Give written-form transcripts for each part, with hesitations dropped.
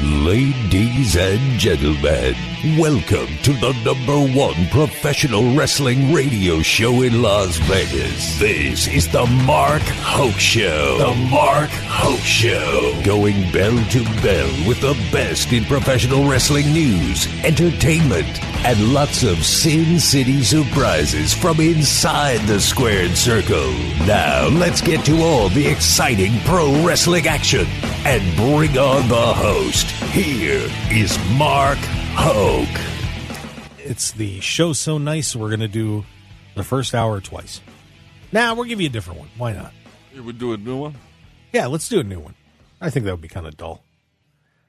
Ladies and gentlemen, welcome to the #1 professional wrestling radio show in Las Vegas. This is the Mark Hoke Show. The Mark Hoke Show. Going bell to bell with the best in professional wrestling news, entertainment, and lots of Sin City surprises from inside the squared circle. Now, let's get to all the exciting pro wrestling action and bring on the host. Here is Mark Hoke. It's the show so nice, we're going to do the first hour twice. Now, we'll give you a different one. Why not? You would do a new one? Yeah, let's do a new one. I think that would be kind of dull.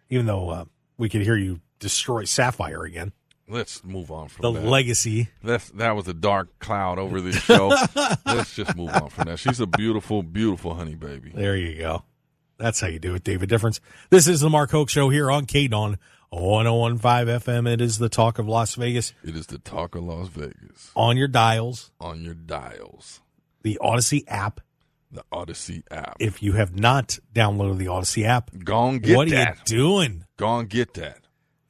Even though we could hear you destroy Sapphire again. Let's move on from that. The legacy. That was a dark cloud over this show. Let's just move on from that. She's a beautiful, beautiful honey baby. There you go. That's how you do it, David Difference. This is the Mark Hoke Show here on KDAWN 101.5 FM. It is the talk of Las Vegas. It is the talk of Las Vegas. On your dials. On your dials. The Odyssey app. The Odyssey app. If you have not downloaded the Odyssey app, go and get what that. What are you doing? Go and get that.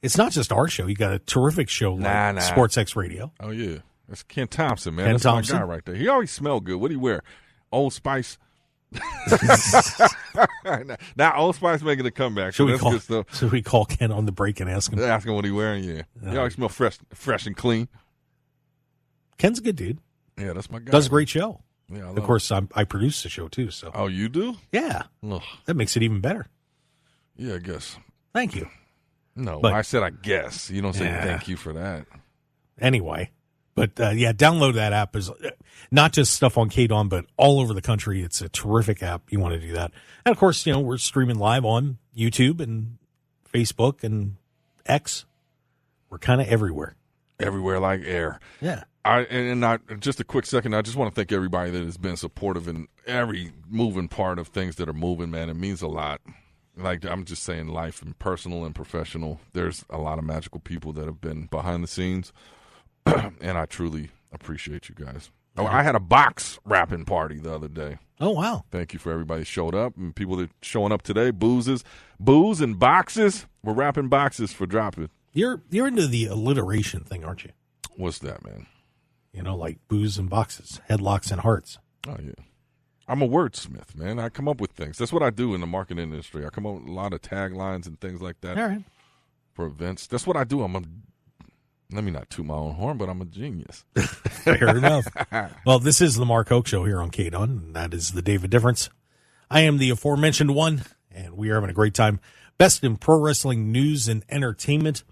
It's not just our show. You got a terrific show like Sports X Radio. Oh, yeah. That's Ken Thompson, man. That's my guy right there. He always smelled good. What do you wear? Old Spice? Now Old Spice making a comeback. Should we call Ken on the break and ask him? Ask him what he's wearing, yeah. He always smell fresh and clean. Ken's a good dude. Yeah, that's my guy. Does a great show. Yeah, of course, I produce the show, too. So. Oh, you do? Yeah. Ugh. That makes it even better. Yeah, I guess. Thank you. No, but I said I guess. You don't say thank you for that. Anyway. But, download that app. Is not just stuff on KDAWN, but all over the country. It's a terrific app. You want to do that. And, of course, we're streaming live on YouTube and Facebook and X. We're kind of everywhere. Everywhere like air. Yeah. Just a quick second, I just want to thank everybody that has been supportive in every moving part of things that are moving, man. It means a lot. Like, I'm just saying, life and personal and professional. There's a lot of magical people that have been behind the scenes. And I truly appreciate you guys. Oh, I had a box wrapping party the other day. Oh, wow. Thank you for everybody who showed up and people that are showing up today. Booze and boxes. We're wrapping boxes for dropping. You're into the alliteration thing, aren't you? What's that, man? Like booze and boxes, headlocks and hearts. Oh, yeah. I'm a wordsmith, man. I come up with things. That's what I do in the marketing industry. I come up with a lot of taglines and things like that. All right. For events. That's what I do. Let me not toot my own horn, but I'm a genius. Fair enough. Well, this is the Mark Hoke Show here on KDAWN, and that is the David Difference. I am the aforementioned one, and we are having a great time. Best in pro wrestling news and entertainment.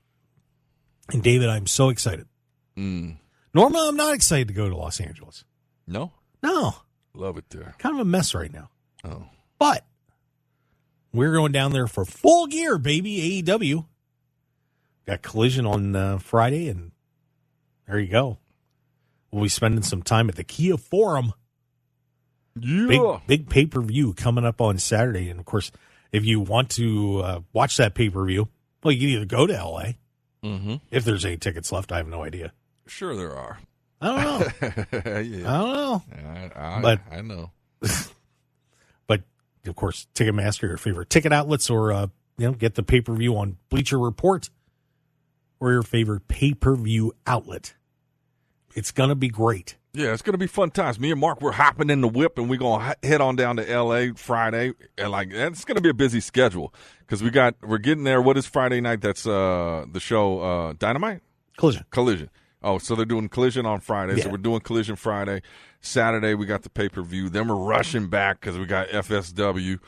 And, David, I'm so excited. Normally, I'm not excited to go to Los Angeles. No? No. Love it there. Kind of a mess right now. Oh. But we're going down there for full gear, baby, AEW. Got Collision on Friday, and there you go. We'll be spending some time at the Kia Forum. Yeah. Big pay-per-view coming up on Saturday. And, of course, if you want to watch that pay-per-view, well, you can either go to L.A. Mm-hmm. If there's any tickets left. I have no idea. Sure there are. I don't know. Yeah. I don't know. I know. But, of course, Ticketmaster, your favorite ticket outlets, or, get the pay-per-view on Bleacher Report, or your favorite pay-per-view outlet. It's going to be great. Yeah, it's going to be fun times. Me and Mark, we're hopping in the whip, and we're going to head on down to L.A. Friday. And, it's going to be a busy schedule because we're getting there. What is Friday night? That's the show Dynamite? Collision. Oh, so they're doing Collision on Friday. Yeah. So we're doing Collision Friday. Saturday, we got the pay-per-view. Then we're rushing back because we got FSW.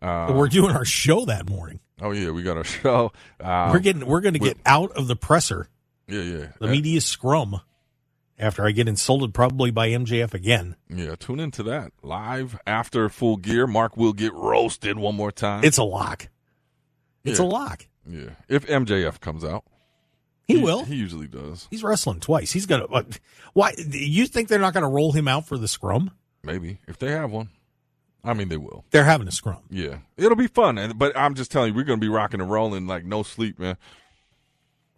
We're doing our show that morning. Oh, yeah, we got our show. We're going to get out of the presser. Yeah. The media scrum after I get insulted probably by MJF again. Yeah, tune into that. Live after Full Gear. Mark will get roasted one more time. It's a lock. It's a lock. Yeah. If MJF comes out. He will. He usually does. He's wrestling twice. He's going to. Why? You think they're not going to roll him out for the scrum? Maybe. If they have one. I mean, they will. They're having a scrum. Yeah. It'll be fun. But I'm just telling you, we're going to be rocking and rolling like no sleep, man.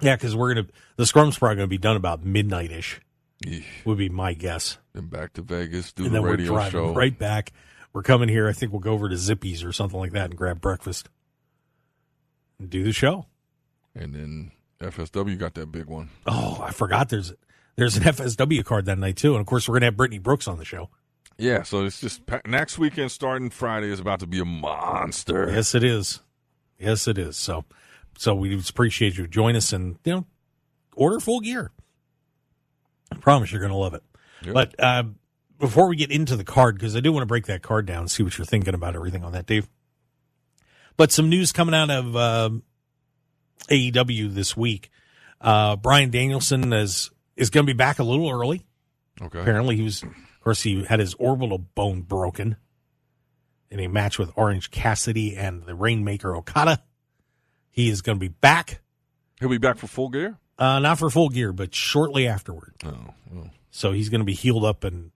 Yeah, because the scrum's probably going to be done about midnight-ish, would be my guess. Then back to Vegas, do and the then radio we're driving show. Right back. We're coming here. I think we'll go over to Zippy's or something like that and grab breakfast. and do the show. And then FSW got that big one. Oh, I forgot there's an FSW card that night, too. And, of course, we're going to have Brittany Brooks on the show. Yeah, so it's just next weekend starting Friday is about to be a monster. Yes, it is. Yes, it is. So we just appreciate you join us and, order full gear. I promise you're going to love it. Yep. But before we get into the card, because I do want to break that card down and see what you're thinking about everything on that, Dave. But some news coming out of AEW this week. Bryan Danielson is going to be back a little early. Okay. Apparently he had his orbital bone broken in a match with Orange Cassidy and the Rainmaker Okada. He is going to be back. He'll be back for full gear? Not for full gear, but shortly afterward. Oh. So he's going to be healed up and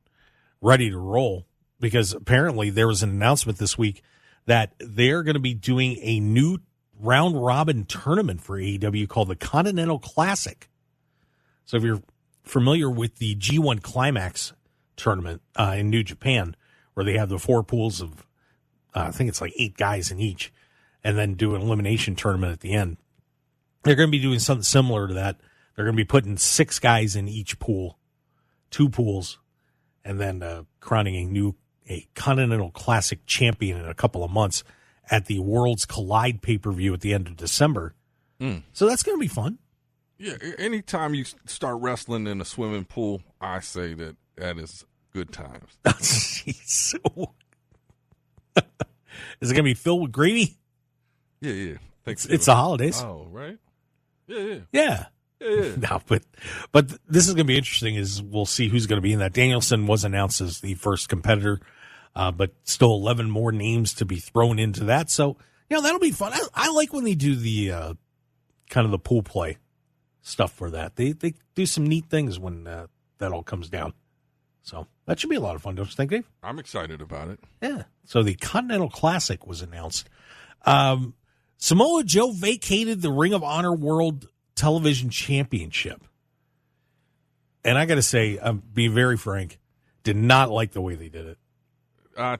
ready to roll, because apparently there was an announcement this week that they're going to be doing a new round-robin tournament for AEW called the Continental Classic. So if you're familiar with the G1 Climax tournament in New Japan, where they have the 4 pools of, I think it's like 8 guys in each, and then do an elimination tournament at the end. They're going to be doing something similar to that. They're going to be putting 6 guys in each pool, 2 pools, and then crowning a Continental Classic champion in a couple of months at the Worlds Collide pay-per-view at the end of December. So that's going to be fun. Yeah, anytime you start wrestling in a swimming pool, I say that is good times. Jeez. Is it going to be filled with gravy? Yeah. It's the holidays. Oh, right? Yeah. Yeah. No, but this is going to be interesting. Is we'll see who's going to be in that. Danielson was announced as the first competitor, but still 11 more names to be thrown into that. So, that'll be fun. I like when they do the kind of the pool play stuff for that. They do some neat things when that all comes down. So that should be a lot of fun, don't you think, Dave? I'm excited about it. Yeah. So the Continental Classic was announced. Samoa Joe vacated the Ring of Honor World Television Championship. And I got to say, I'm being very frank, did not like the way they did it.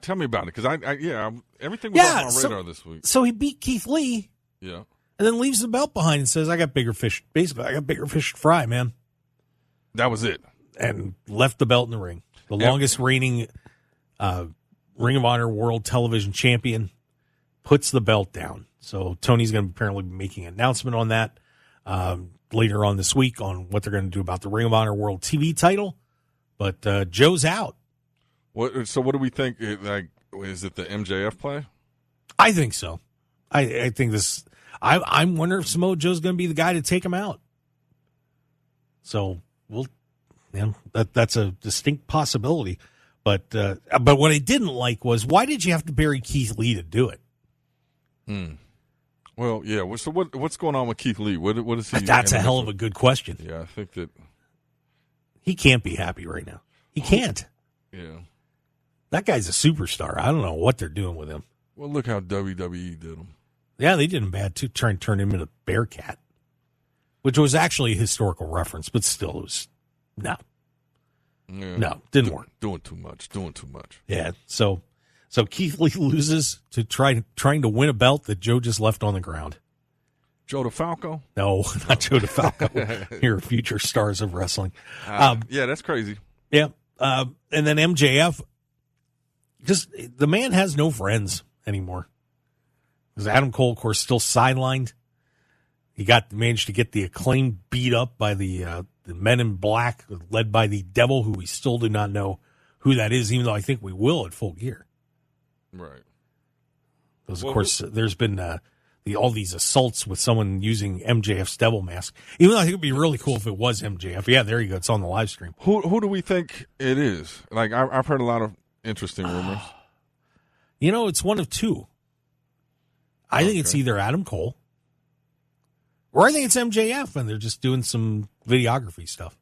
Tell me about it, because everything was off my radar this week. So he beat Keith Lee. Yeah. And then leaves the belt behind and says, I got bigger fish. Basically, I got bigger fish to fry, man. That was it. And left the belt in the ring. The longest reigning Ring of Honor World Television Champion puts the belt down. So Tony's going to apparently be making an announcement on that later on this week on what they're going to do about the Ring of Honor World TV title. But Joe's out. So what do we think? Like, is it the MJF play? I think so. I think this. I'm wondering if Samoa Joe's going to be the guy to take him out. So that's a distinct possibility. But what I didn't like was, why did you have to bury Keith Lee to do it? Well, yeah. So what's going on with Keith Lee? What is he? That's a hell of a good question. Yeah, I think that he can't be happy right now. He can't. Yeah. That guy's a superstar. I don't know what they're doing with him. Well, look how WWE did him. Yeah, they did him bad too, trying to turn him into Bearcat, which was actually a historical reference, but still, it was no. Yeah. No, didn't work. Doing too much. Yeah. So Keith Lee loses to trying to win a belt that Joe just left on the ground. Joe DeFalco? No, not Joe DeFalco. You're future stars of wrestling. Yeah, that's crazy. Yeah. And then MJF, just the man has no friends anymore. Because Adam Cole, of course, still sidelined. He managed to get the Acclaim beat up by the Men in Black, led by the Devil, who we still do not know who that is, even though I think we will at Full Gear. Right. Because, of course, there's been all these assaults with someone using MJF's Devil mask. Even though I think it would be really cool if it was MJF. Yeah, there you go. It's on the live stream. Who do we think it is? Like, I've heard a lot of interesting rumors. It's one of two. I think it's either Adam Cole, or I think it's MJF, and they're just doing some videography stuff.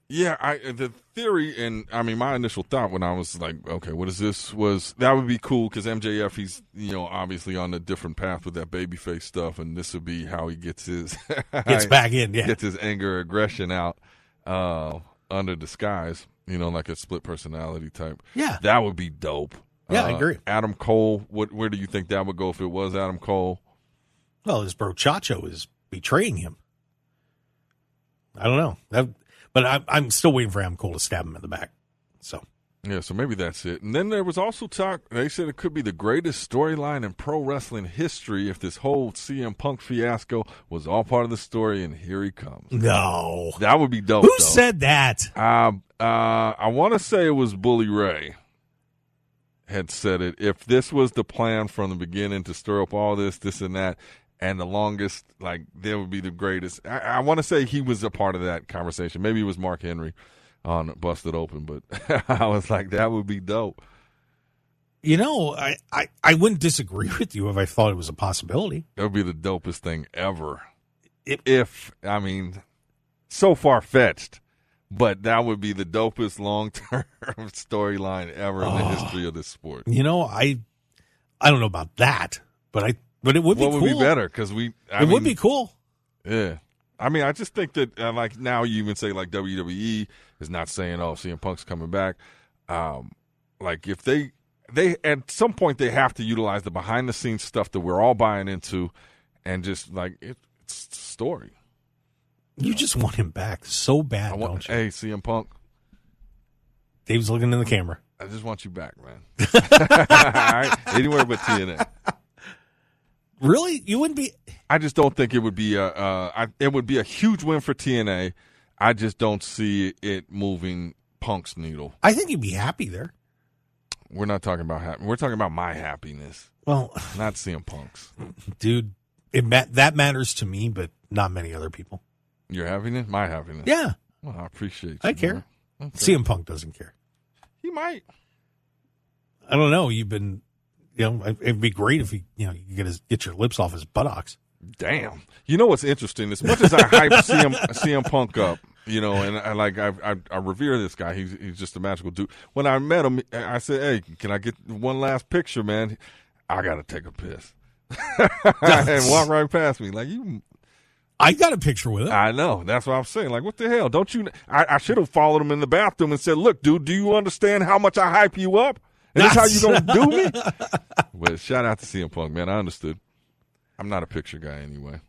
Yeah, the theory, and I mean, my initial thought when I was like, okay, what is this? Was that would be cool because MJF, he's obviously on a different path with that babyface stuff, and this would be how he gets his back in, gets his anger, aggression out under disguise, like a split personality type. Yeah, that would be dope. Yeah, I agree. Adam Cole, where do you think that would go if it was Adam Cole? Well, his bro Chacho is betraying him. I don't know. But I'm still waiting for Adam Cole to stab him in the back. So. Yeah, so maybe that's it. And then there was also talk, they said it could be the greatest storyline in pro wrestling history if this whole CM Punk fiasco was all part of the story, and here he comes. No. That would be dope, Who said that? I want to say it was Bully Ray had said it. If this was the plan from the beginning to stir up all this and that, and the longest, like, there would be the greatest. I want to say he was a part of that conversation. Maybe it was Mark Henry on Busted Open, but I was like, that would be dope. You know, I wouldn't disagree with you if I thought it was a possibility. That would be the dopest thing ever. I mean, so far-fetched, but that would be the dopest long-term storyline ever in the history of this sport. You know, I don't know about that, but it would be cool. What would be better? Because it would be cool. Yeah. I mean, I just think that, like, now you even say, like, WWE is not saying, oh, CM Punk's coming back. Like, if they at some point, they have to utilize the behind-the-scenes stuff that we're all buying into and just, like, it's a story. You just want him back so bad, don't you? Hey, CM Punk. Dave's looking in the camera. I just want you back, man. All right? Anywhere but TNA. Really? You wouldn't be? I just don't think it would be it would be a huge win for TNA. I just don't see it moving Punk's needle. I think you'd be happy there. We're not talking about happy. We're talking about my happiness. Well, not CM Punk's. Dude, that matters to me, but not many other people. Your happiness? My happiness? Yeah. Well, I appreciate you. I care. Okay. CM Punk doesn't care. He might. I don't know. You've been... You know, it'd be great if you get your lips off his buttocks. Damn. You know what's interesting? As much as I hype CM Punk up, you know, and I revere this guy. He's just a magical dude. When I met him, I said, "Hey, can I get one last picture, man? I gotta take a piss," and walk right past me like you. I got a picture with him. I know. That's what I'm saying. Like, what the hell? Don't you? I should have followed him in the bathroom and said, "Look, dude, do you understand how much I hype you up? And that's how you gonna do me?" Well, shout out to CM Punk, man. I understood. I'm not a picture guy anyway.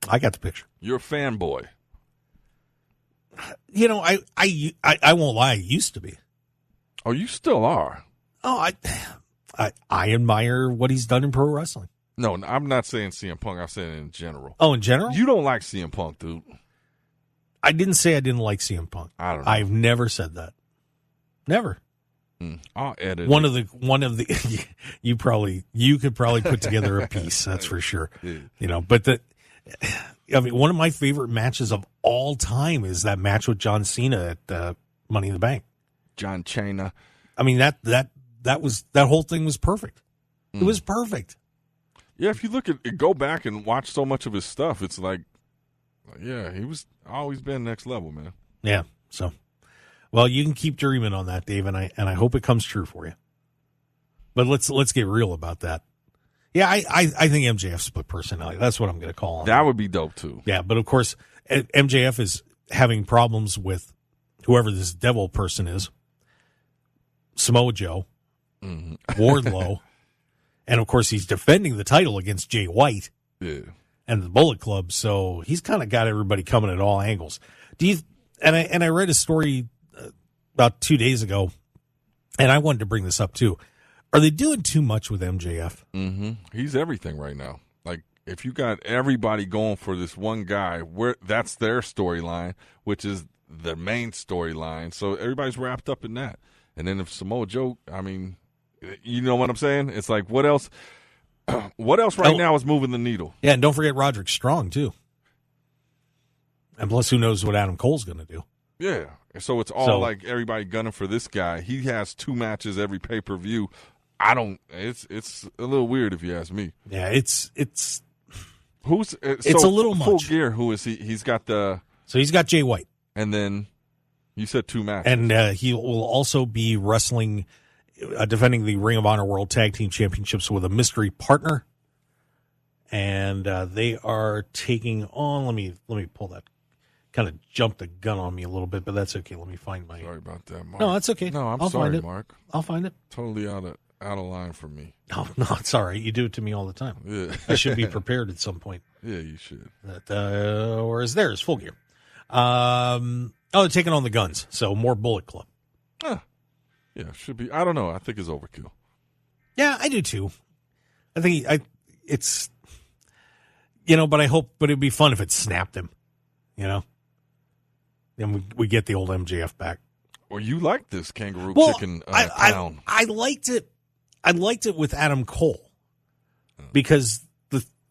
I got the picture. You're a fanboy. You know, I won't lie. I used to be. Oh, you still are. Oh, I admire what he's done in pro wrestling. No, I'm not saying CM Punk. I'm saying in general. Oh, in general? You don't like CM Punk, dude. I didn't say I didn't like CM Punk. I don't know. I've never said that. Never. I'll edit one of the you could probably put together a piece, that's for sure. Yeah. You know, but one of my favorite matches of all time is that match with John Cena at Money in the Bank. John Cena. I mean that whole thing was perfect. It was perfect. Yeah, if you look at go back and watch so much of his stuff, it's like, yeah, he was always been next level, man. Yeah. So. Well, you can keep dreaming on that, Dave, and I hope it comes true for you. But let's get real about that. Yeah, I think MJF split personality. That's what I'm going to call him. That would be dope too. Yeah, but of course MJF is having problems with whoever this devil person is, Samoa Joe, Wardlow, and of course he's defending the title against Jay White and the Bullet Club. So he's kind of got everybody coming at all angles. And I read a story about 2 days ago, and I wanted to bring this up too. Are they doing too much with MJF? Mm-hmm. He's everything right now. Like, if you got everybody going for this one guy, that's their storyline, which is the main storyline. So everybody's wrapped up in that. And then if Samoa Joe, I mean, you know what I'm saying? It's like, what else? What else right now is moving the needle? Yeah, and don't forget Roderick Strong too. And plus, who knows what Adam Cole's going to do? Yeah. So it's all like everybody gunning for this guy. He has 2 matches every pay-per-view. It's a little weird if you ask me. Yeah, it's it's a little much. Full Gear, who is he? He's got Jay White. And then you said 2 matches. And he will also be wrestling, defending the Ring of Honor World Tag Team Championships with a mystery partner. And they are taking on, let me pull that. Kind of jumped the gun on me a little bit, but that's okay. Let me find my. Sorry about that, Mark. No, that's okay. No, I'll sorry, find it. Mark. I'll find it. Totally out of out of line for me. Oh, no, it's all right. You do it to me all the time. Yeah. I should be prepared at some point. Yeah, you should. Whereas theirs, full gear. They're taking on the Guns, so more Bullet Club. Yeah, should be. I don't know. I think it's overkill. Yeah, I do too. It's, but it'd be fun if it snapped him, and we get the old MJF back. Or you like this kangaroo chicken clown. I liked it. I liked it with Adam Cole because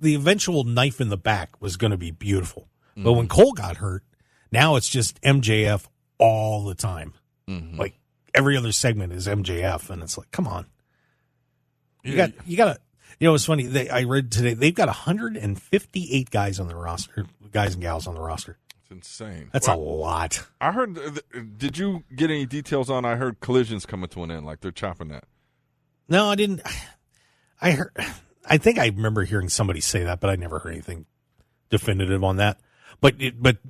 the eventual knife in the back was going to be beautiful. Mm-hmm. But when Cole got hurt, now it's just MJF all the time. Mm-hmm. Like every other segment is MJF, and it's like, come on. You got to. It's funny. I read today they've got 158 guys on the roster, guys and gals on the roster. It's insane. That's a lot. I heard. Did you get any details on? I heard Collision's coming to an end. Like they're chopping that. No, I didn't. I heard. I think I remember hearing somebody say that, but I never heard anything definitive on that. But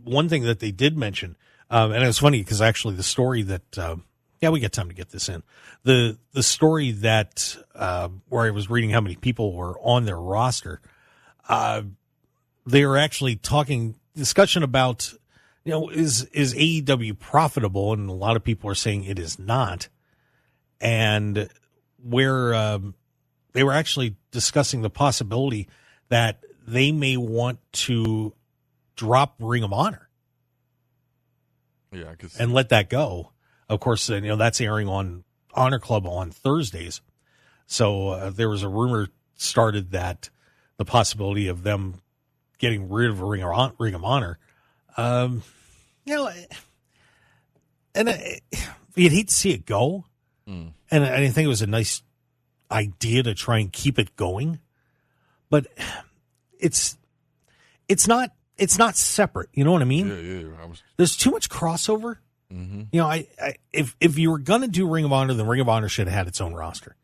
one thing that they did mention, and it was funny because actually the story that. We got time to get this in. The story that where I was reading how many people were on their roster, they were actually discussion about, is AEW profitable? And a lot of people are saying it is not. And where they were actually discussing the possibility that they may want to drop Ring of Honor. Yeah, and let that go. Of course, that's airing on Honor Club on Thursdays. So there was a rumor started that the possibility of them getting rid of Ring of Honor. And you'd hate to see it go. Mm. And I think it was a nice idea to try and keep it going. But it's not separate. You know what I mean? Yeah. There's too much crossover. Mm-hmm. If you were going to do Ring of Honor, then Ring of Honor should have had its own roster.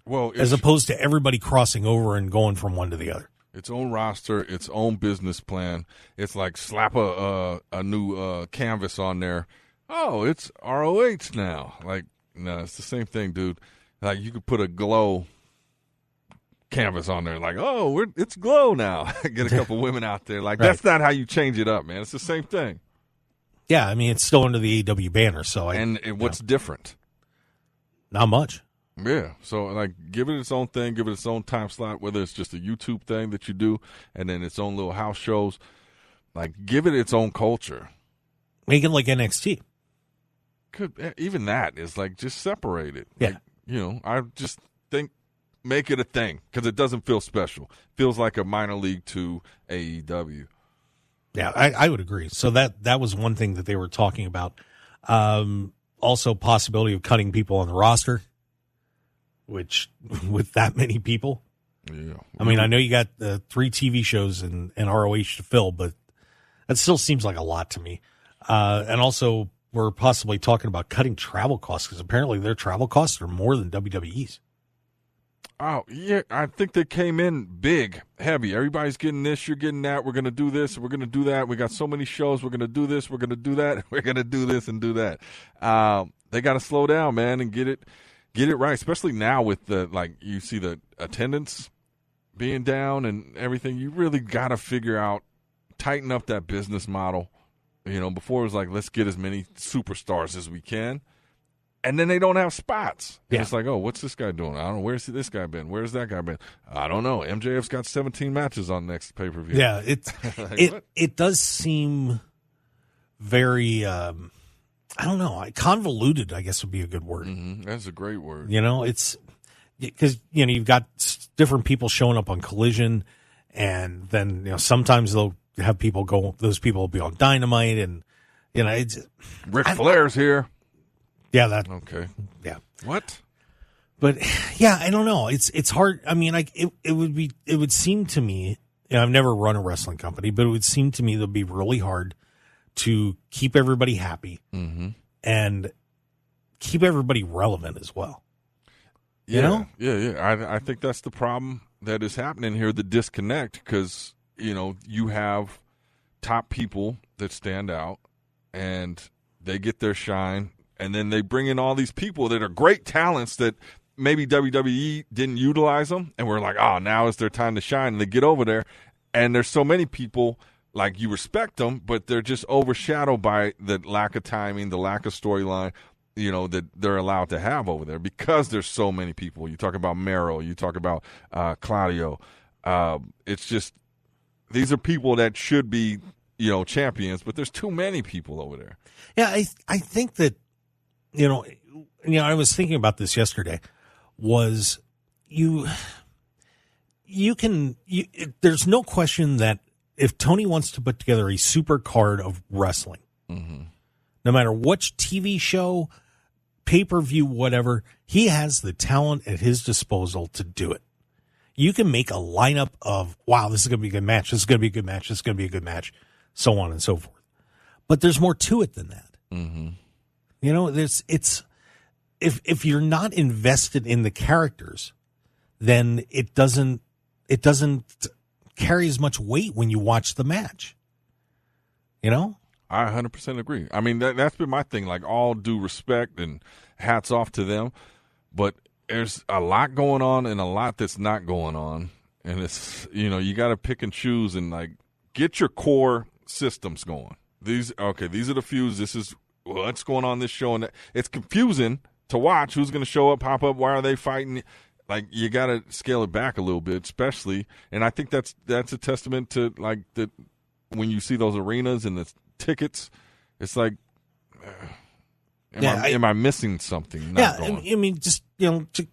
Well, as opposed to everybody crossing over and going from one to the other. Its own roster, its own business plan. It's like slap a new canvas on there. Oh, it's ROH now. Like, no, it's the same thing, dude. Like, you could put a Glow canvas on there. Like, oh, it's Glow now. Get a couple women out there. Like, That's not how you change it up, man. It's the same thing. Yeah, I mean, it's still under the AEW banner. So what's different? Not much. Yeah, so like give it its own thing, give it its own time slot, whether it's just a YouTube thing that you do and then its own little house shows. Like give it its own culture. Make it like NXT. Even that is like just separate it. Yeah. Like, I just think make it a thing because it doesn't feel special. Feels like a minor league to AEW. Yeah, I would agree. So that was one thing that they were talking about. Also, possibility of cutting people on the roster, which with that many people. Yeah. I mean, I know you got 3 TV shows and ROH to fill, but that still seems like a lot to me. And also, we're possibly talking about cutting travel costs because apparently their travel costs are more than WWE's. Oh, yeah, I think they came in big, heavy. Everybody's getting this, you're getting that. We're going to do this, we're going to do that. We got so many shows. We're going to do this, we're going to do that. We're going to do this and do that. They got to slow down, man, and get it right, especially now with you see the attendance being down and everything. You really got to figure out, tighten up that business model. Before it was like, let's get as many superstars as we can. And then they don't have spots. Yeah. It's like, oh, what's this guy doing? I don't know. Where's this guy been? Where's that guy been? I don't know. MJF's got 17 matches on next pay-per-view. Yeah, it does seem very, I don't know, convoluted, I guess would be a good word. Mm-hmm. That's a great word. It's because, you've got different people showing up on Collision, and then, sometimes they'll have people go, those people will be on Dynamite, and, it's. Ric Flair's here. Yeah, that. Okay. Yeah. What? But yeah, I don't know. It's hard. I mean, it would seem to me, I've never run a wrestling company, but it would seem to me that it'd be really hard to keep everybody happy and keep everybody relevant as well. Yeah. I think that's the problem that is happening here, the disconnect, because, you have top people that stand out and they get their shine. And then they bring in all these people that are great talents that maybe WWE didn't utilize them, and we're like, oh, now is their time to shine. And they get over there, and there's so many people, like, you respect them, but they're just overshadowed by the lack of timing, the lack of storyline, that they're allowed to have over there because there's so many people. You talk about Mero, you talk about Claudio. It's just, these are people that should be, champions, but there's too many people over there. Yeah, I think that, I was thinking about this yesterday, was there's no question that if Tony wants to put together a super card of wrestling, no matter which TV show, pay-per-view, whatever, he has the talent at his disposal to do it. You can make a lineup of, wow, this is going to be a good match, this is going to be a good match, this is going to be a good match, so on and so forth. But there's more to it than that. If you're not invested in the characters, then it doesn't carry as much weight when you watch the match. I 100% agree. I mean, that's been my thing. Like, all due respect and hats off to them, but there's a lot going on and a lot that's not going on, and it's you got to pick and choose and like get your core systems going. These are the feuds. This is what's going on this show, and it's confusing to watch. Who's going to show up, pop up? Why are they fighting? Like, you got to scale it back a little bit, especially. And I think that's a testament to like that when you see those arenas and the tickets, it's like, am I missing something? I mean, just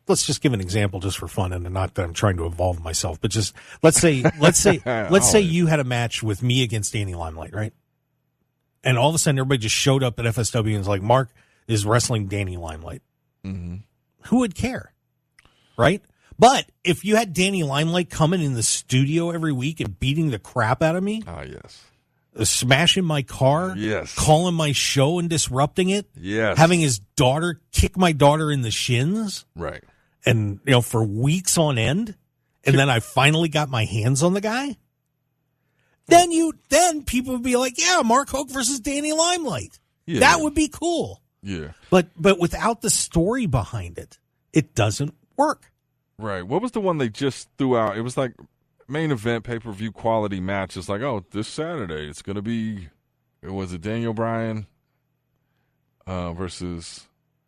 let's just give an example just for fun, and not that I'm trying to evolve myself, but just let's say you had a match with me against Danny Limelight, right? And all of a sudden, everybody just showed up at FSW and was like, Mark is wrestling Danny Limelight. Mm-hmm. Who would care, right? But if you had Danny Limelight coming in the studio every week and beating the crap out of me, yes, smashing my car, yes, calling my show and disrupting it, yes, having his daughter kick my daughter in the shins, right, and for weeks on end, and then I finally got my hands on the guy, then people would be like, yeah, Mark Hoke versus Danny Limelight. Yeah, that would be cool. Yeah. But without the story behind it, it doesn't work. Right. What was the one they just threw out? It was like main event pay-per-view quality match. It's like, oh, this Saturday it's going to be, was it Daniel Bryan versus,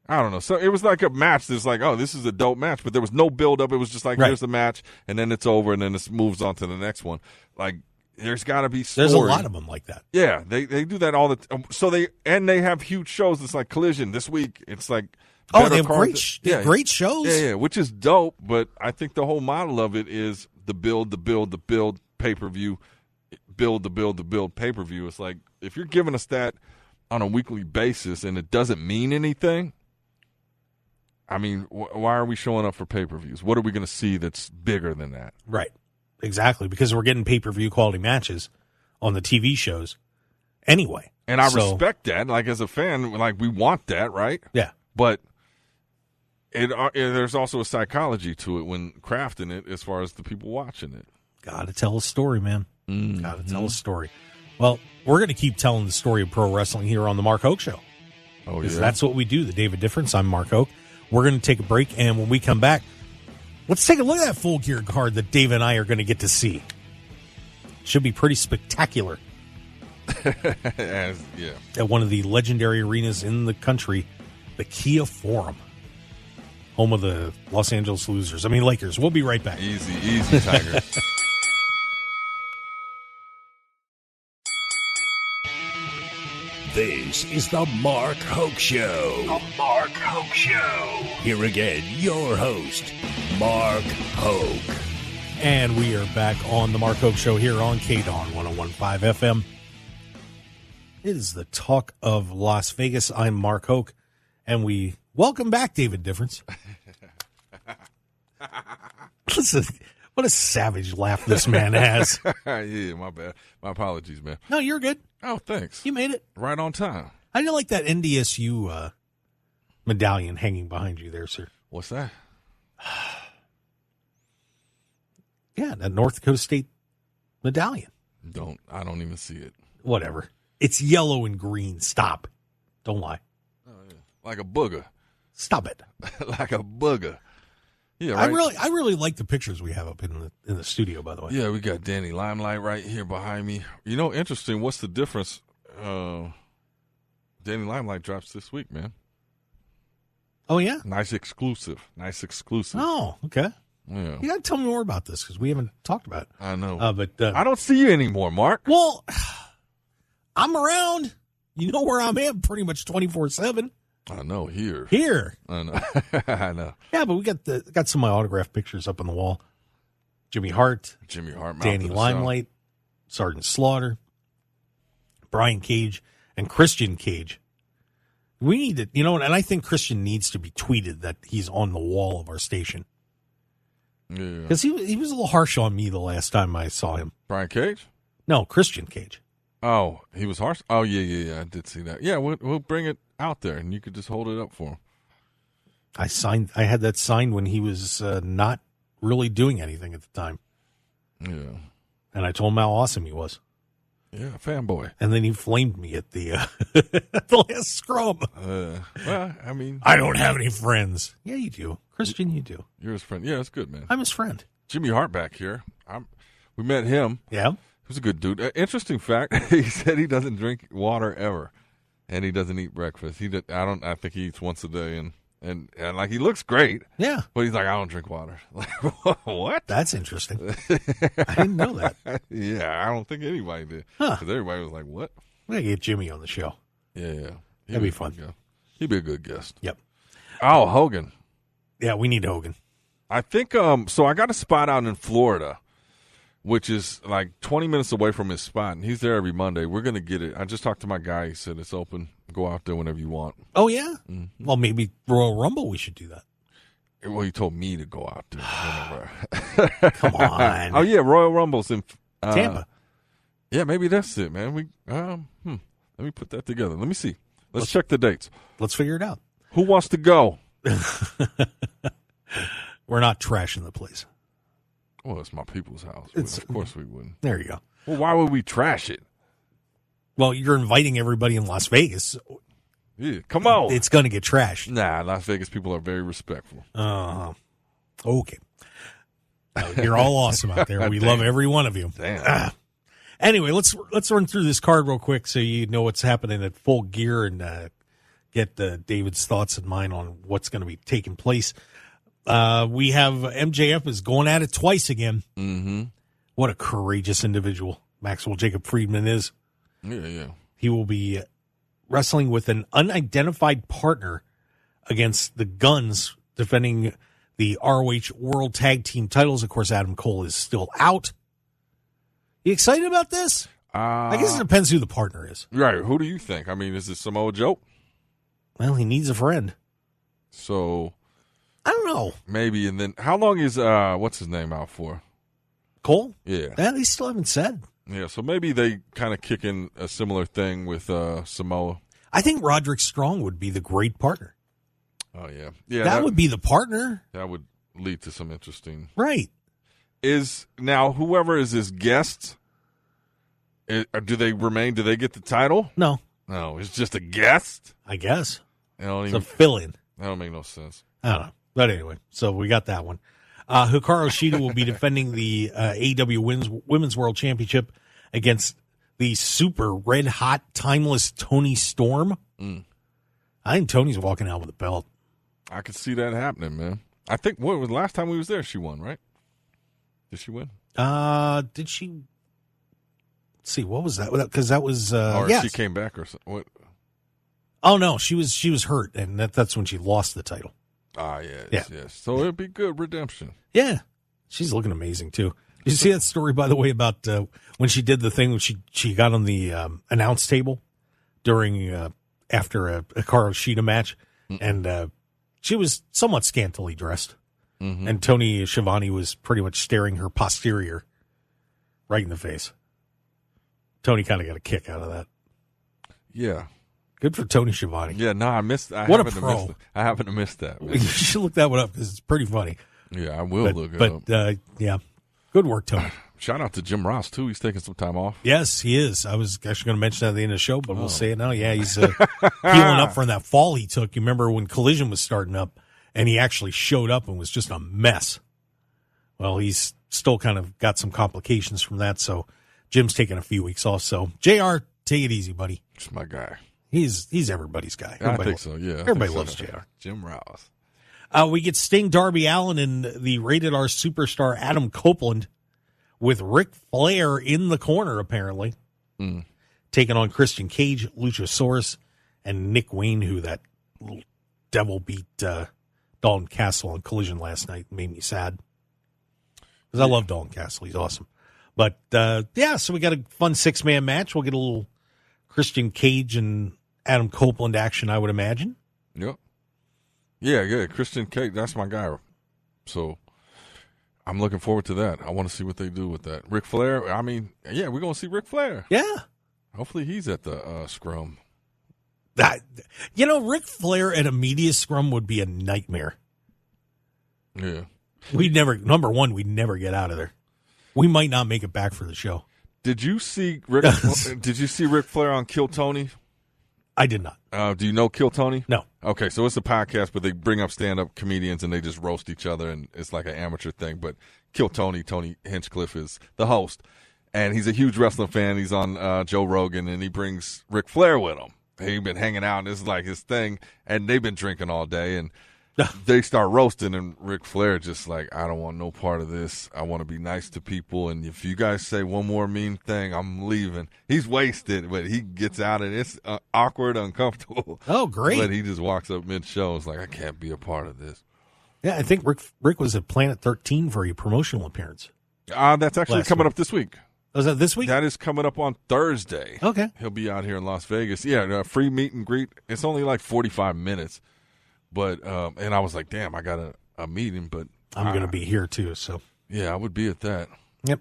I don't know. So it was like a match that's like, oh, this is a dope match, but there was no build-up. It was just like, here's the match, and then it's over, and then it moves on to the next one. Like, there's got to be story. There's a lot of them like that. Yeah, they do that all the time. So they have huge shows. It's like Collision this week. It's like, they have great shows. Yeah, which is dope. But I think the whole model of it is the build, pay-per-view, build, pay-per-view. It's like, if you're giving us that on a weekly basis and it doesn't mean anything, I mean, why are we showing up for pay-per-views? What are we going to see that's bigger than that? Right. Exactly, because we're getting pay-per-view quality matches on the TV shows anyway. And I respect that. Like, as a fan, like, we want that, right? Yeah. But there's also a psychology to it when crafting it as far as the people watching it. Got to tell a story, man. Got to tell a story. Well, we're going to keep telling the story of pro wrestling here on the Mark Hoke Show. Oh, yeah. That's what we do, the David Difference. I'm Mark Hoke. We're going to take a break, and when we come back, let's take a look at that Full Gear card that Dave and I are going to get to see. Should be pretty spectacular. Yeah. At one of the legendary arenas in the country, the Kia Forum, home of the Los Angeles Lakers. We'll be right back. Easy, Tiger. This is the Mark Hoke Show. The Mark Hoke Show. Here again, your host, Mark Hoke. And we are back on the Mark Hoke Show here on KDAWN 101.5 FM. It is the talk of Las Vegas. I'm Mark Hoke, and we welcome back David Difference. Listen, what a savage laugh this man has. Yeah, my bad. My apologies, man. No, you're good. Oh, thanks. You made it. Right on time. I didn't like that NDSU medallion hanging behind you there, sir. What's that? Yeah, that North Dakota State medallion. I don't even see it. Whatever. It's yellow and green. Stop. Don't lie. Oh, yeah. Like a booger. Stop it. Like a booger. Yeah, right? I really like the pictures we have up in the studio, by the way. Yeah, we got Danny Limelight right here behind me. You know, interesting. What's the difference? Danny Limelight drops this week, man. Oh, yeah? Nice exclusive. Oh, okay. Yeah. You got to tell me more about this because we haven't talked about it. I know. But I don't see you anymore, Mark. Well, I'm around. You know where I'm at pretty much 24/7. I know, here. I know. I know. Yeah, but we got some of my autographed pictures up on the wall. Jimmy Hart, Danny Limelight, Sergeant Slaughter, Brian Cage, and Christian Cage. We need to, and I think Christian needs to be tweeted that he's on the wall of our station. Yeah. Because he was a little harsh on me the last time I saw him. Brian Cage? No, Christian Cage. Oh, he was harsh? Oh, yeah. I did see that. Yeah, we'll bring it out there, and you could just hold it up for him. I had that signed when he was not really doing anything at the time. Yeah. And I told him how awesome he was. Yeah, fanboy. And then he flamed me at the the last scrum. Well, I mean, I don't have any friends. Yeah, you do. Christian, you do. You're his friend. Yeah, that's good, man. I'm his friend. Jimmy Hart back here. We met him. Yeah. He was a good dude. Interesting fact, he said he doesn't drink water ever. And he doesn't eat breakfast. I think he eats once a day and like he looks great. Yeah. But he's like, I don't drink water. Like, what? That's interesting. I didn't know that. Yeah, I don't think anybody did. Huh. Because everybody was like, what? We gotta get Jimmy on the show. Yeah. That'd be fun. He'd be a good guest. Yep. Oh, Hogan. Yeah, we need Hogan. I think so I got a spot out in Florida, which is like 20 minutes away from his spot, and he's there every Monday. We're going to get it. I just talked to my guy. He said it's open. Go out there whenever you want. Oh, yeah? Mm-hmm. Well, maybe Royal Rumble, we should do that. Well, he told me to go out there. Come on. Oh, yeah, Royal Rumble's in Tampa. Yeah, maybe that's it, man. Let me put that together. Let me see. Let's check the dates. Let's figure it out. Who wants to go? We're not trashing the place. Well, it's my people's house. Of course we wouldn't. There you go. Well, why would we trash it? Well, you're inviting everybody in Las Vegas. Yeah, come on. It's going to get trashed. Nah, Las Vegas people are very respectful. Okay. You're all awesome out there. We love every one of you. Damn. Anyway, let's run through this card real quick so you know what's happening at Full Gear and get David's thoughts and mine on what's going to be taking place. We have MJF is going at it twice again. Mm-hmm. What a courageous individual Maxwell Jacob Friedman is. Yeah. He will be wrestling with an unidentified partner against the Guns, defending the ROH World Tag Team titles. Of course, Adam Cole is still out. You excited about this? I guess it depends who the partner is. Right. Who do you think? I mean, is it Samoa Joe? Well, he needs a friend. So I don't know. Maybe. And then how long is what's his name out for? Cole? Yeah. They still haven't said. Yeah, so maybe they kind of kick in a similar thing with Samoa. I think Roderick Strong would be the great partner. Oh, yeah. Yeah, that would be the partner. That would lead to some interesting. Right. Now, whoever is his guest, do they remain? Do they get the title? No. No, it's just a guest? I guess. It's a fill-in. That don't make no sense. I don't know. But anyway, so we got that one. Hikaru Shida will be defending the AEW Women's World Championship against the super red-hot, timeless Toni Storm. I think Tony's walking out with a belt. I could see that happening, man. I think what was the last time we was there, she won, right? Did she win? Did she? Let's see, what was that? Because that was or yes. she came back or something. What? Oh no, she was hurt, and that's when she lost the title. Yes. So it'd be good redemption. Yeah, she's looking amazing too. Did you see that story, by the way, about when she did the thing when she got on the announce table during after a Hikaru Shida match, and she was somewhat scantily dressed, and Tony Schiavone was pretty much staring her posterior right in the face. Tony kind of got a kick out of that. Yeah. Good for Tony Schiavone. Yeah, no, I missed. What a pro! I happen to miss that. Man. You should look that one up because it's pretty funny. Yeah, I will look it up. But yeah, good work, Tony. Shout out to Jim Ross too. He's taking some time off. Yes, he is. I was actually going to mention that at the end of the show, but we'll say it now. Yeah, he's healing up from that fall he took. You remember when Collision was starting up, and he actually showed up and was just a mess. Well, he's still kind of got some complications from that, so Jim's taking a few weeks off. So, JR, take it easy, buddy. It's my guy. He's everybody's guy. I think so, yeah. Everybody loves JR. Jim Rouse. We get Sting, Darby Allin, and the Rated R superstar Adam Copeland with Ric Flair in the corner, apparently, taking on Christian Cage, Luchasaurus, and Nick Wayne, who that little devil beat Dalton Castle on Collision last night. Made me sad. Because I love Dalton Castle. He's awesome. But, so we got a fun 6-man match. We'll get a little Christian Cage and Adam Copeland action, I would imagine. Yep. Yeah, Christian Cage, that's my guy. So I'm looking forward to that. I want to see what they do with that. Ric Flair, I mean, yeah, we're going to see Ric Flair. Yeah. Hopefully he's at the scrum. Ric Flair at a media scrum would be a nightmare. Yeah. We'd never get out of there. We might not make it back for the show. Did you see Ric Flair on Kill Tony? I did not. Do you know Kill Tony? No. Okay, so it's a podcast, but they bring up stand-up comedians and they just roast each other, and it's like an amateur thing. But Kill Tony, Tony Hinchcliffe is the host, and he's a huge wrestling fan. He's on Joe Rogan, and he brings Ric Flair with him. They've been hanging out, and this is like his thing, and they've been drinking all day, and they start roasting, and Ric Flair just like, I don't want no part of this. I want to be nice to people, and if you guys say one more mean thing, I'm leaving. He's wasted, but he gets out, and it's awkward, uncomfortable. Oh, great. But he just walks up mid-show. It's like, I can't be a part of this. Yeah, I think Rick was at Planet 13 for a promotional appearance. That's actually coming up this week. Was that this week? That is coming up on Thursday. Okay. He'll be out here in Las Vegas. Yeah, free meet and greet. It's only like 45 minutes. But and I was like, damn, I got a meeting, but I'm going to be here too. So yeah, I would be at that. Yep.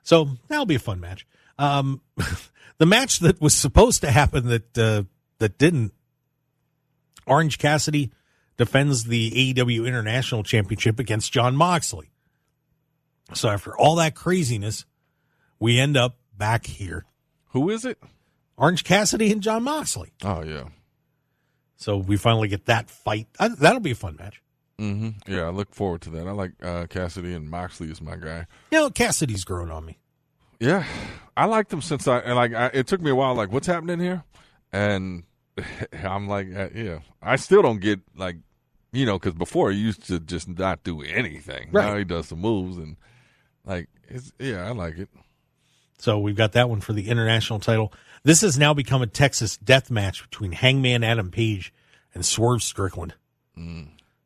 So that'll be a fun match. The match that was supposed to happen that didn't. Orange Cassidy defends the AEW International Championship against Jon Moxley. So after all that craziness, we end up back here. Who is it? Orange Cassidy and Jon Moxley. Oh yeah. So we finally get that fight. That'll be a fun match. Mm-hmm. Yeah, I look forward to that. I like Cassidy, and Moxley is my guy. Cassidy's grown on me. Yeah, I liked him since it took me a while. Like, what's happening here? And I'm like, yeah. I still don't get because before he used to just not do anything. Right. Now he does some moves, and I like it. So we've got that one for the international title. This has now become a Texas death match between Hangman Adam Page and Swerve Strickland.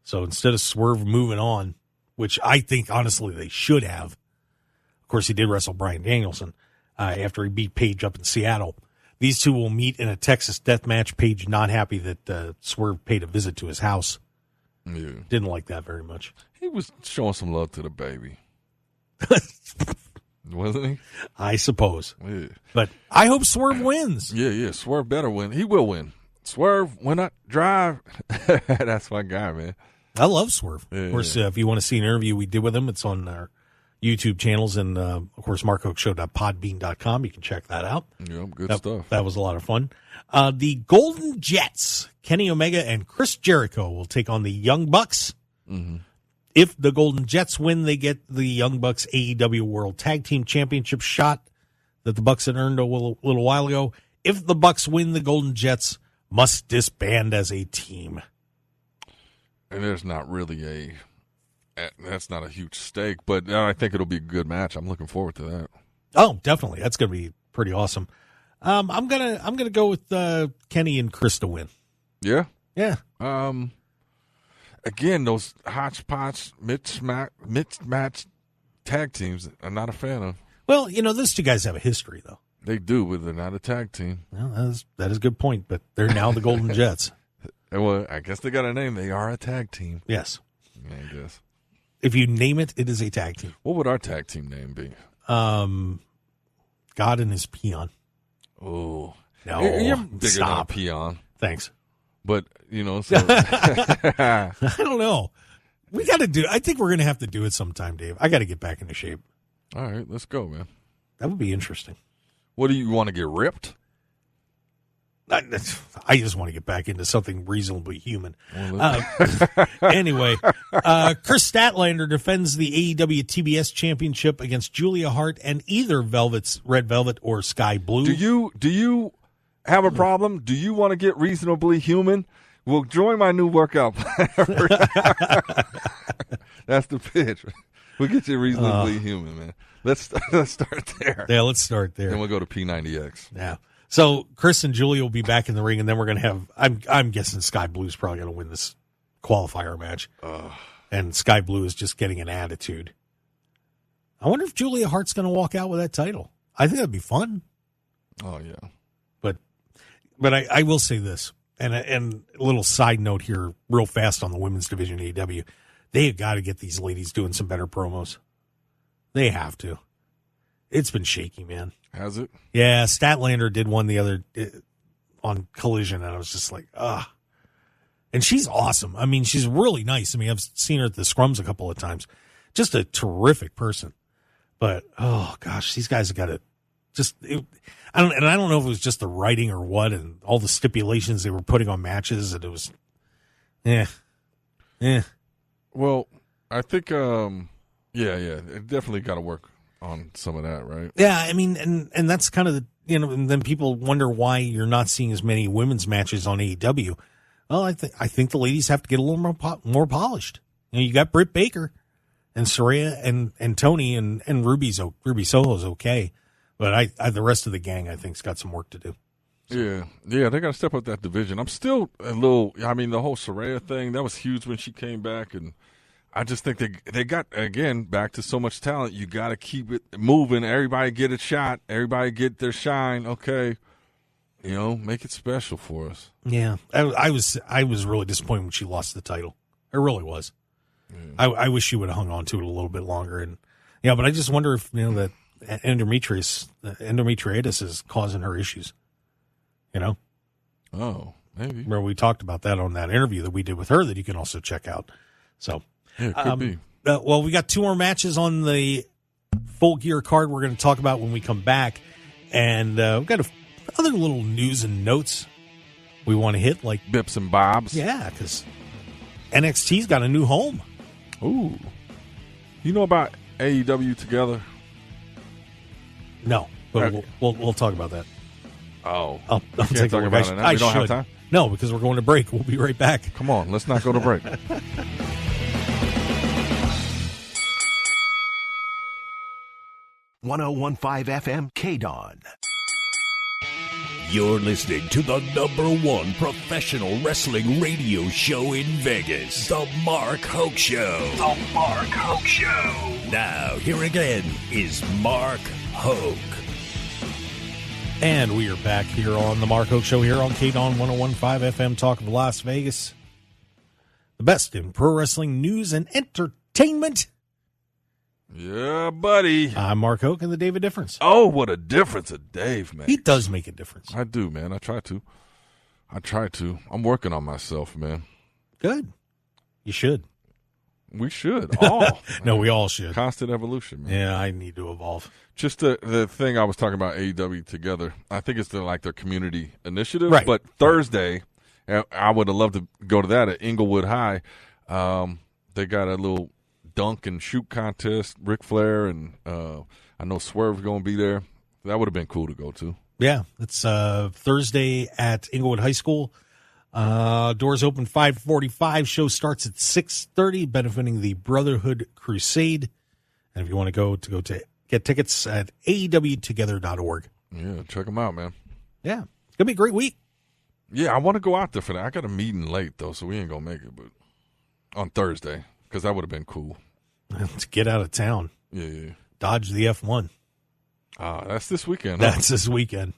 So instead of Swerve moving on, which I think, honestly, they should have. Of course, he did wrestle Bryan Danielson after he beat Page up in Seattle. These two will meet in a Texas death match. Page not happy that Swerve paid a visit to his house. Yeah. Didn't like that very much. He was showing some love to the baby. Wasn't he? I suppose. Yeah. But I hope Swerve wins. Yeah. Swerve better win. He will win. Swerve, why not drive? That's my guy, man. I love Swerve. Yeah, of course, if you want to see an interview we did with him, it's on our YouTube channels and, of course, markhokeshow.podbean.com. You can check that out. Yeah, good stuff. That was a lot of fun. The Golden Jets, Kenny Omega and Chris Jericho, will take on the Young Bucks. Mm-hmm. If the Golden Jets win, they get the Young Bucks AEW World Tag Team Championship shot that the Bucks had earned a little while ago. If the Bucks win, the Golden Jets must disband as a team. And there's not really that's not a huge stake, but I think it'll be a good match. I'm looking forward to that. Oh, definitely. That's going to be pretty awesome. I'm gonna go with Kenny and Chris to win. Yeah? Yeah. Again, those hodgepodge, mismatch tag teams, I'm not a fan of. Well, those two guys have a history, though. They do, but they're not a tag team. Well, that is a good point, but they're now the Golden Jets. Well, I guess they got a name. They are a tag team. Yes. Yeah, I guess. If you name it, it is a tag team. What would our tag team name be? God and his peon. Oh. No, you're bigger stop. than a peon. Thanks. But, so. I don't know. I think we're going to have to do it sometime, Dave. I got to get back into shape. All right, let's go, man. That would be interesting. What do you want to get ripped? I just want to get back into something reasonably human. Anyway, Chris Statlander defends the AEW TBS Championship against Julia Hart and either Red Velvet or Sky Blue. Do you have a problem? Do you want to get reasonably human? Well, join my new workout plan. That's the pitch. We'll get you reasonably human, man. Let's start there. Yeah, let's start there. Then we'll go to P90X. Yeah. So Chris and Julia will be back in the ring, and then we're going to have. I'm guessing Sky Blue's probably going to win this qualifier match, and Sky Blue is just getting an attitude. I wonder if Julia Hart's going to walk out with that title. I think that'd be fun. Oh yeah. But I will say this, and a little side note here, real fast on the women's division AEW, they have got to get these ladies doing some better promos. They have to. It's been shaky, man. Has it? Yeah, Statlander did one the other on Collision, and I was just like, ugh. And she's awesome. I mean, she's really nice. I mean, I've seen her at the scrums a couple of times. Just a terrific person. But oh gosh, these guys have got to I don't know if it was just the writing or what, and all the stipulations they were putting on matches, and it was, Well, I think, it definitely got to work on some of that, right? Yeah, I mean, and that's kind of and then people wonder why you're not seeing as many women's matches on AEW. Well, I think the ladies have to get a little more polished. You got Britt Baker and Saraya and Tony and Ruby Soho's okay, but the rest of the gang I think's got some work to do. Yeah, they got to step up that division. I'm still a little. I mean, the whole Saraya thing that was huge when she came back, and I just think they got, again, back to so much talent. You got to keep it moving. Everybody get a shot. Everybody get their shine. Okay, make it special for us. Yeah, I was really disappointed when she lost the title. I really was. Yeah. I wish she would have hung on to it a little bit longer. And but I just wonder if that endometritis is causing her issues. Oh, maybe. Remember we talked about that on that interview that we did with her that you can also check out. So, yeah, it could be. Well, we got 2 more matches on the Full Gear card we're going to talk about when we come back. And we've got other little news and notes we want to hit, like Bips and Bobs. Yeah, because NXT's got a new home. Ooh. You know about AEW Together? No, but we'll talk about that. Oh. I'll take talk about it now? We don't have time? No, because we're going to break. We'll be right back. Come on, let's not go to break. 101.5 FM KDAWN. You're listening to the #1 professional wrestling radio show in Vegas, The Mark Hoke Show. The Mark Hoke Show. Now, here again is Mark Hoke. And we are back here on The Mark Hoke Show here on KDAWN 101.5 FM, Talk of Las Vegas. The best in pro wrestling news and entertainment. Yeah, buddy. I'm Mark Hoke and the David Difference. Oh, what a difference a Dave makes. He does make a difference. I do, man. I try to. I'm working on myself, man. Good. You should. We should. All. No, we all should. Constant evolution, man. Yeah, I need to evolve. Just the thing I was talking about, AEW Together, I think it's their community initiative. Right. But Thursday, I would have loved to go to that at Inglewood High. They got a little dunk and shoot contest, Ric Flair, and I know Swerve's going to be there. That would have been cool to go to. Yeah, it's Thursday at Inglewood High School. Doors open 5:45. Show starts at 6:30, benefiting the Brotherhood Crusade. And if you want to go get tickets at AEWtogether.org. Yeah, check them out, man. Yeah, it's gonna be a great week. Yeah, I want to go out there for that. I got a meeting late though, so we ain't gonna make it. But on Thursday, because that would have been cool. To get out of town. Yeah. Dodge the F1. That's this weekend. Huh? That's this weekend.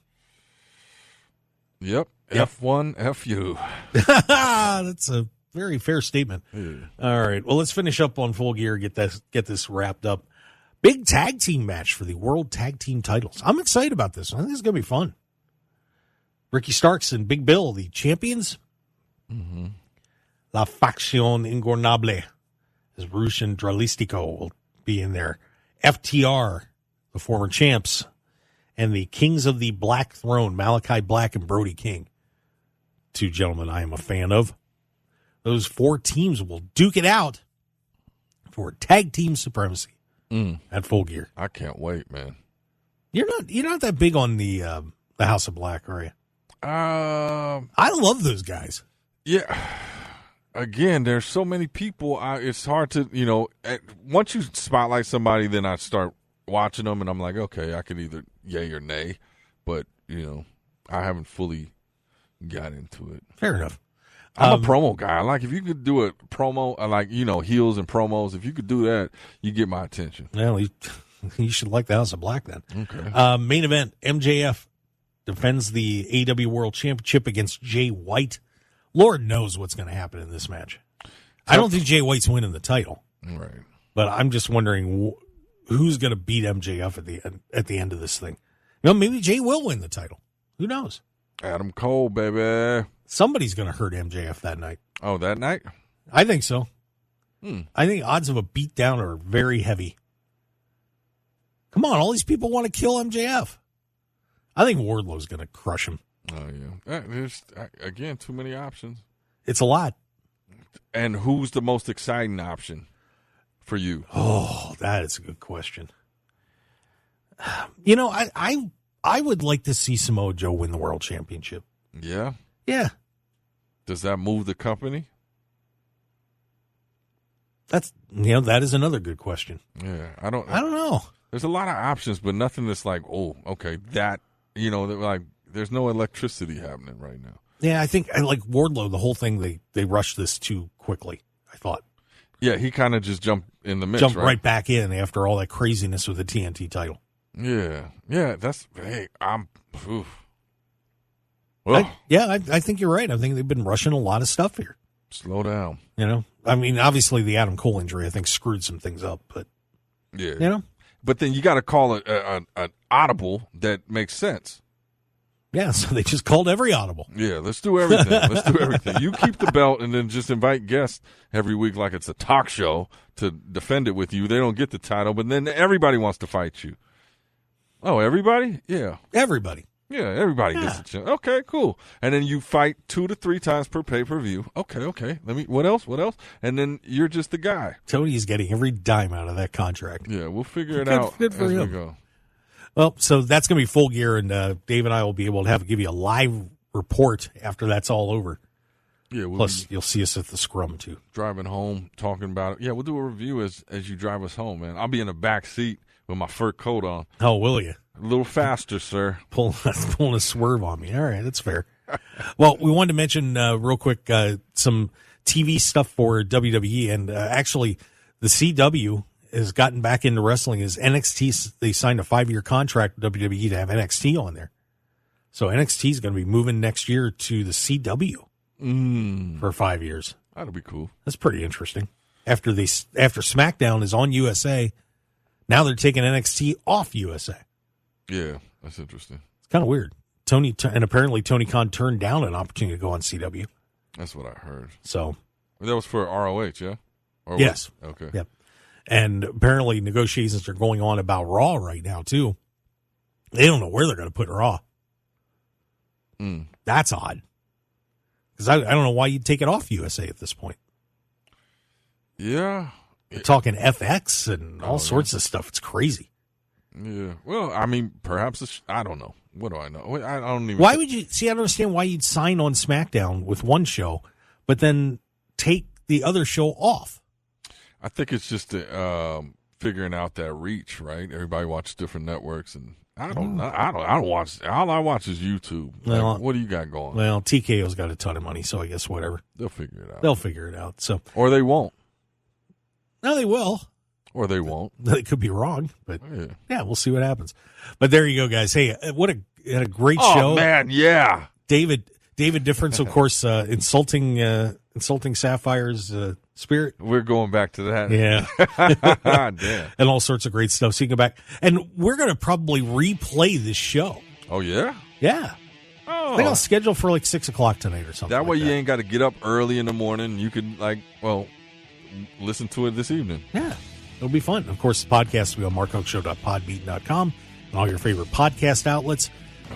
Yep. F1, FU. That's a very fair statement. Yeah. All right. Well, let's finish up on Full Gear. Get this wrapped up. Big tag team match for the World Tag Team titles. I'm excited about this. I think it's going to be fun. Ricky Starks and Big Bill, the champions. Mm-hmm. La Facción Ingornable, as Rush and Dralistico will be in there. FTR, the former champs, and the Kings of the Black Throne, Malachi Black and Brody King. two gentlemen I am a fan of. Those 4 teams will duke it out for tag team supremacy at Full Gear. I can't wait, man. You're not that big on the House of Black, are you? I love those guys. Yeah. Again, there's so many people. It's hard to, once you spotlight somebody, then I start watching them, and I'm like, okay, I could either yay or nay. But, I haven't fully got into it. Fair enough. I'm a promo guy. Like, if you could do a promo, heels and promos, if you could do that, you get my attention. Well, you should like the House of Black then. Okay. Main event, MJF defends the AEW World Championship against Jay White. Lord knows what's going to happen in this match. I don't think Jay White's winning the title. Right. But I'm just wondering who's going to beat MJF at the end of this thing. Maybe Jay will win the title. Who knows? Adam Cole, baby. Somebody's going to hurt MJF that night. Oh, that night? I think so. I think odds of a beatdown are very heavy. Come on, all these people want to kill MJF. I think Wardlow's going to crush him. Oh, yeah. There's, again, too many options. It's a lot. And who's the most exciting option for you? Oh, that is a good question. I would like to see Samoa Joe win the World Championship. Yeah? Yeah. Does that move the company? That is another good question. Yeah, I don't know. There's a lot of options, but nothing that's like, oh, okay, that, like there's no electricity happening right now. Yeah, I think I like Wardlow, the whole thing, they rushed this too quickly, I thought. Yeah, he kind of just jumped in the mix, right back in after all that craziness with the TNT title. Yeah, oof. I think you're right. I think they've been rushing a lot of stuff here. Slow down. Obviously the Adam Cole injury, I think, screwed some things up, but yeah, But then you got to call it an audible that makes sense. Yeah, so they just called every audible. Yeah, let's do everything. You keep the belt and then just invite guests every week like it's a talk show to defend it with you. They don't get the title, but then everybody wants to fight you. Oh, everybody? Yeah. Everybody. Yeah, everybody gets a chance. Okay, cool. And then you fight 2 to 3 times per pay-per-view. Okay. What else? And then you're just the guy. Tony's getting every dime out of that contract. Yeah, we'll figure it out good for as him. we go. Well, so that's going to be Full Gear, and Dave and I will be able to give you a live report after that's all over. Yeah, Plus, you'll see us at the scrum, too. Driving home, talking about it. Yeah, we'll do a review as you drive us home, man. I'll be in the back seat with my fur coat on. Oh, will you? A little faster, sir. Pulling a swerve on me. All right, that's fair. Well, we wanted to mention real quick some TV stuff for WWE, and actually the CW has gotten back into wrestling. Is NXT, they signed a 5-year contract with WWE to have NXT on there. So NXT is going to be moving next year to the CW for 5 years. That'll be cool. That's pretty interesting. After SmackDown is on USA, now they're taking NXT off USA. Yeah, that's interesting. It's kind of weird. And apparently Tony Khan turned down an opportunity to go on CW. That's what I heard. So that was for ROH, yeah? Or yes. What? Okay. Yep. And apparently negotiations are going on about Raw right now, too. They don't know where they're going to put Raw. That's odd. Because I don't know why you'd take it off USA at this point. Yeah. You're talking FX and all sorts of stuff. It's crazy. Yeah. Well, I mean, perhaps I don't know. What do I know? I don't even. Why would you see? I don't understand why you'd sign on SmackDown with one show, but then take the other show off. I think it's just figuring out that reach, right? Everybody watches different networks, and I don't watch. All I watch is YouTube. Well, like, what do you got going? Well, TKO's got a ton of money, so I guess whatever. They'll figure it out. They'll figure it out. So, or they won't. No, they will. Or they won't. They could be wrong, but yeah, we'll see what happens. But there you go, guys. Hey, what a great show. Oh, man, yeah. David Difference, of course, insulting Sapphire's spirit. We're going back to that. Yeah. Damn. And all sorts of great stuff. So you can go back. And we're going to probably replay this show. Oh, yeah? Yeah. Oh. I think I'll schedule for like 6 o'clock tonight or something. That way you ain't got to get up early in the morning. You could, listen to it this evening. Yeah. It'll be fun. Of course, the podcast will be on markhokeshow.podbean.com and all your favorite podcast outlets.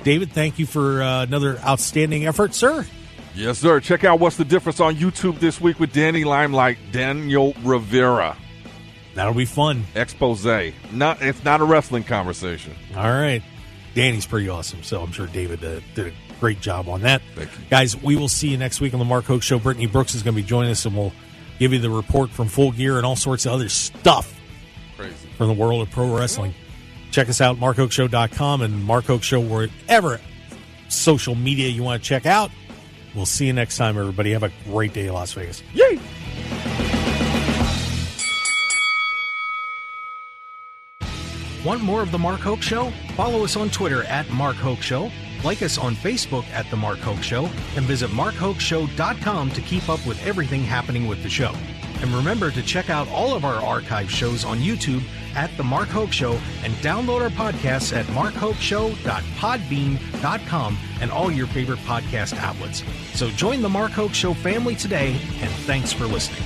David, thank you for another outstanding effort, sir. Yes, sir. Check out What's the Difference on YouTube this week with Danny Limelight, Daniel Rivera. That'll be fun. Expose. It's not a wrestling conversation. All right. Danny's pretty awesome, so I'm sure David did a great job on that. Thank you. Guys, we will see you next week on the Mark Hoke Show. Brittany Brooks is going to be joining us, and we'll give you the report from Full Gear and all sorts of other stuff. Crazy. From the world of pro wrestling. Check us out, markhokeshow.com and Mark Hoke Show, wherever social media you want to check out. We'll see you next time, everybody. Have a great day, Las Vegas. Yay! Want more of The Mark Hoke Show? Follow us on Twitter at Mark Hoke Show, like us on Facebook at The Mark Hoke Show, and visit markhokeshow.com to keep up with everything happening with the show. And remember to check out all of our archive shows on YouTube at The Mark Hoke Show and download our podcasts at markhokeshow.podbean.com and all your favorite podcast outlets. So join The Mark Hoke Show family today, and thanks for listening.